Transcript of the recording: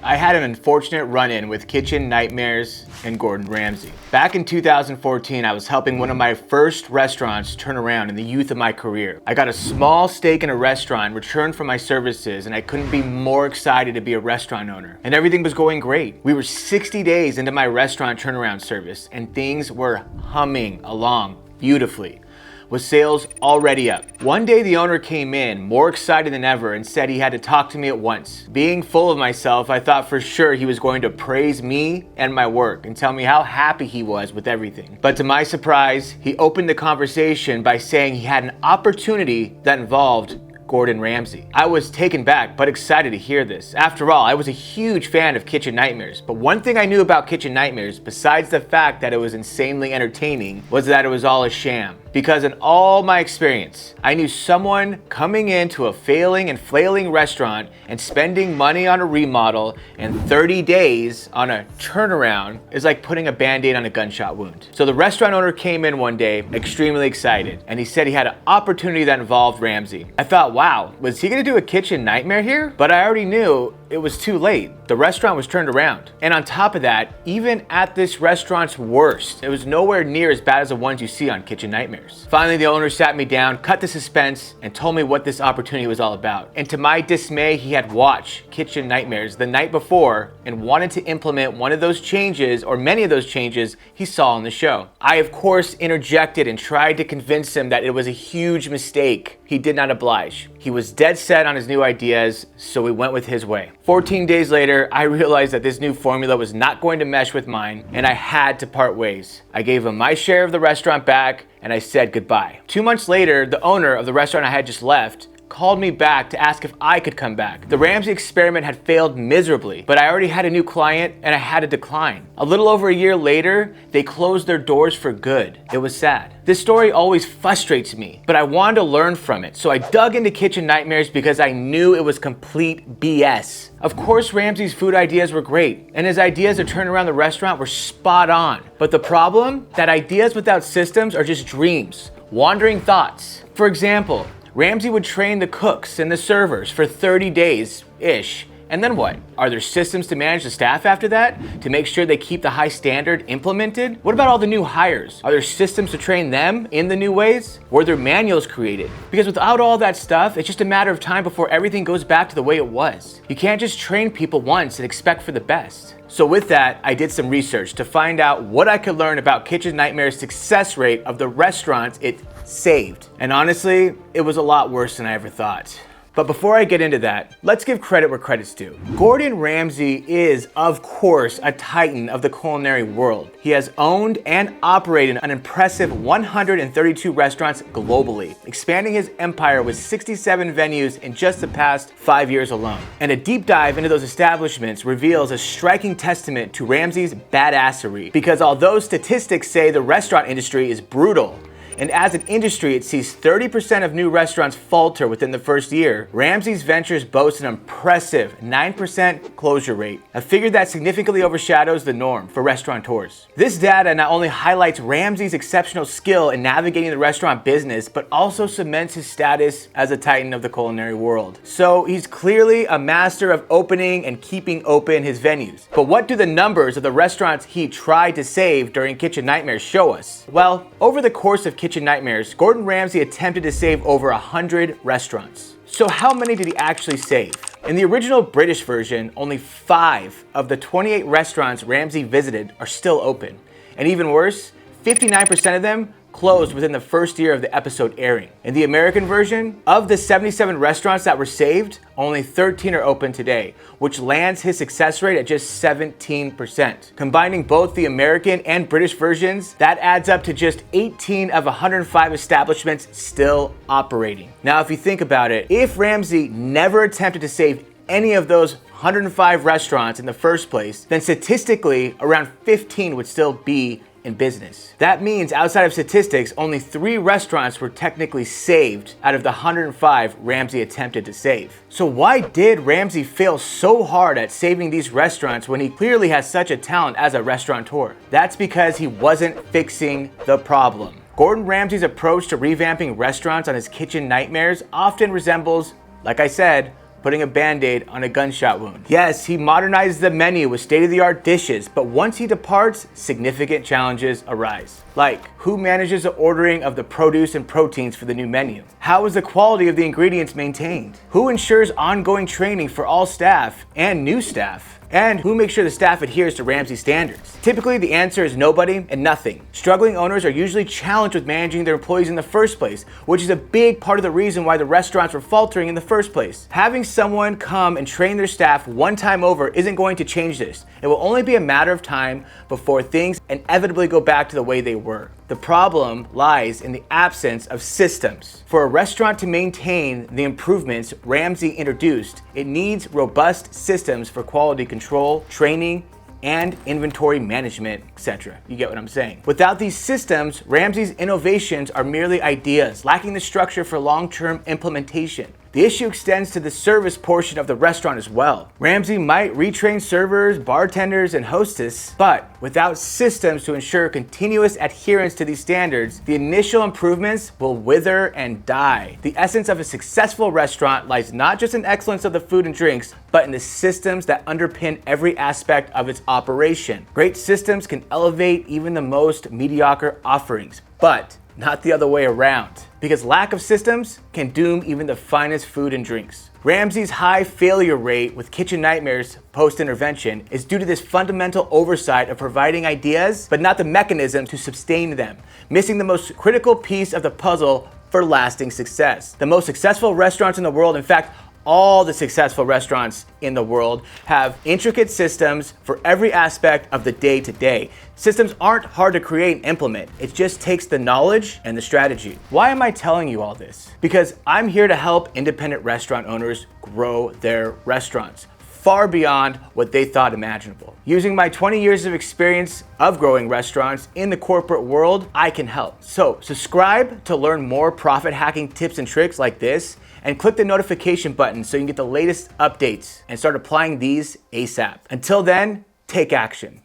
I had an unfortunate run-in with kitchen nightmares and Gordon Ramsay. Back in 2014, I was helping one of my first restaurants turn around in the youth of my career. I got a small stake in a restaurant in return for my services, and I couldn't be more excited to be a restaurant owner. And everything was going great. We were 60 days into my restaurant turnaround service, and things were humming along beautifully, with sales already up. One day the owner came in more excited than ever and said he had to talk to me at once. Being full of myself, I thought for sure he was going to praise me and my work and tell me how happy he was with everything. But to my surprise, he opened the conversation by saying he had an opportunity that involved Gordon Ramsay. I was taken back but excited to hear this. After all, I was a huge fan of Kitchen Nightmares, but one thing I knew about Kitchen Nightmares, besides the fact that it was insanely entertaining, was that it was all a sham. Because in all my experience, I knew someone coming into a failing and flailing restaurant and spending money on a remodel and 30 days on a turnaround is like putting a band-aid on a gunshot wound. So the restaurant owner came in one day extremely excited, and he said he had an opportunity that involved Ramsay. I thought, wow, was he gonna do a kitchen nightmare here? But I already knew it was too late. The restaurant was turned around. And on top of that, even at this restaurant's worst, it was nowhere near as bad as the ones you see on Kitchen Nightmares. Finally, the owner sat me down, cut the suspense, and told me what this opportunity was all about. And to my dismay, he had watched Kitchen Nightmares the night before and wanted to implement one of those changes, or many of those changes, he saw on the show. I, of course, interjected and tried to convince him that it was a huge mistake. He did not oblige. He was dead set on his new ideas, so we went with his way. 14 days later, I realized that this new formula was not going to mesh with mine, and I had to part ways. I gave him my share of the restaurant back, and I said goodbye. 2 months later, the owner of the restaurant I had just left called me back to ask if I could come back. The Ramsay experiment had failed miserably, but I already had a new client and I had to decline. A little over a year later, they closed their doors for good. It was sad. This story always frustrates me, but I wanted to learn from it, so I dug into Kitchen Nightmares because I knew it was complete BS. Of course, Ramsay's food ideas were great, and his ideas to turn around the restaurant were spot on. But the problem? That ideas without systems are just dreams, wandering thoughts. For example, Ramsay would train the cooks and the servers for 30 days-ish. And then what? Are there systems to manage the staff after that? To make sure they keep the high standard implemented? What about all the new hires? Are there systems to train them in the new ways? Were there manuals created? Because without all that stuff, it's just a matter of time before everything goes back to the way it was. You can't just train people once and expect for the best. So with that, I did some research to find out what I could learn about Kitchen Nightmare's success rate of the restaurants it saved. And honestly, it was a lot worse than I ever thought. But before I get into that, let's give credit where credit's due. Gordon Ramsay is, of course, a titan of the culinary world. He has owned and operated an impressive 132 restaurants globally, expanding his empire with 67 venues in just the past 5 years alone. And a deep dive into those establishments reveals a striking testament to Ramsay's badassery, because although statistics say the restaurant industry is brutal, and as an industry, it sees 30% of new restaurants falter within the first year, Ramsay's ventures boast an impressive 9% closure rate, a figure that significantly overshadows the norm for restaurateurs. This data not only highlights Ramsay's exceptional skill in navigating the restaurant business, but also cements his status as a titan of the culinary world. So he's clearly a master of opening and keeping open his venues. But what do the numbers of the restaurants he tried to save during Kitchen Nightmares show us? Well, over the course of Kitchen Nightmares, Gordon Ramsay attempted to save over 100 restaurants. So how many did he actually save? In the original British version, only 5 of the 28 restaurants Ramsay visited are still open. And even worse, 59% of them closed within the first year of the episode airing. In the American version, of the 77 restaurants that were saved, only 13 are open today, which lands his success rate at just 17%. Combining both the American and British versions, that adds up to just 18 of 105 establishments still operating. Now, if you think about it, if Ramsay never attempted to save any of those 105 restaurants in the first place, then statistically, around 15 would still be in business. That means outside of statistics, only 3 restaurants were technically saved out of the 105 Ramsay attempted to save. So why did Ramsay fail so hard at saving these restaurants when he clearly has such a talent as a restaurateur? That's because he wasn't fixing the problem. Gordon Ramsay's approach to revamping restaurants on his Kitchen Nightmares often resembles, like I said, putting a band-aid on a gunshot wound. Yes, he modernized the menu with state-of-the-art dishes, but once he departs, significant challenges arise. Like, who manages the ordering of the produce and proteins for the new menu? How is the quality of the ingredients maintained? Who ensures ongoing training for all staff and new staff? And who makes sure the staff adheres to Ramsay standards? Typically, the answer is nobody and nothing. Struggling owners are usually challenged with managing their employees in the first place, which is a big part of the reason why the restaurants were faltering in the first place. Having someone come and train their staff one time over isn't going to change this. It will only be a matter of time before things inevitably go back to the way they were. The problem lies in the absence of systems. For a restaurant to maintain the improvements Ramsay introduced, it needs robust systems for quality control, training, and inventory management, etc. You get what I'm saying? Without these systems, Ramsay's innovations are merely ideas, lacking the structure for long-term implementation. The issue extends to the service portion of the restaurant as well. Ramsay might retrain servers, bartenders, and hostess, but without systems to ensure continuous adherence to these standards, the initial improvements will wither and die. The essence of a successful restaurant lies not just in excellence of the food and drinks, but in the systems that underpin every aspect of its operation. Great systems can elevate even the most mediocre offerings, but not the other way around, because lack of systems can doom even the finest food and drinks. Ramsay's high failure rate with kitchen nightmares post-intervention is due to this fundamental oversight of providing ideas, but not the mechanism to sustain them, missing the most critical piece of the puzzle for lasting success. The most successful restaurants in the world, in fact, all the successful restaurants in the world, have intricate systems for every aspect of the day-to-day. Systems aren't hard to create and implement. It just takes the knowledge and the strategy. Why am I telling you all this? Because I'm here to help independent restaurant owners grow their restaurants far beyond what they thought imaginable. Using my 20 years of experience of growing restaurants in the corporate world, I can help. So subscribe to learn more profit hacking tips and tricks like this, and click the notification button so you can get the latest updates and start applying these ASAP. Until then, take action.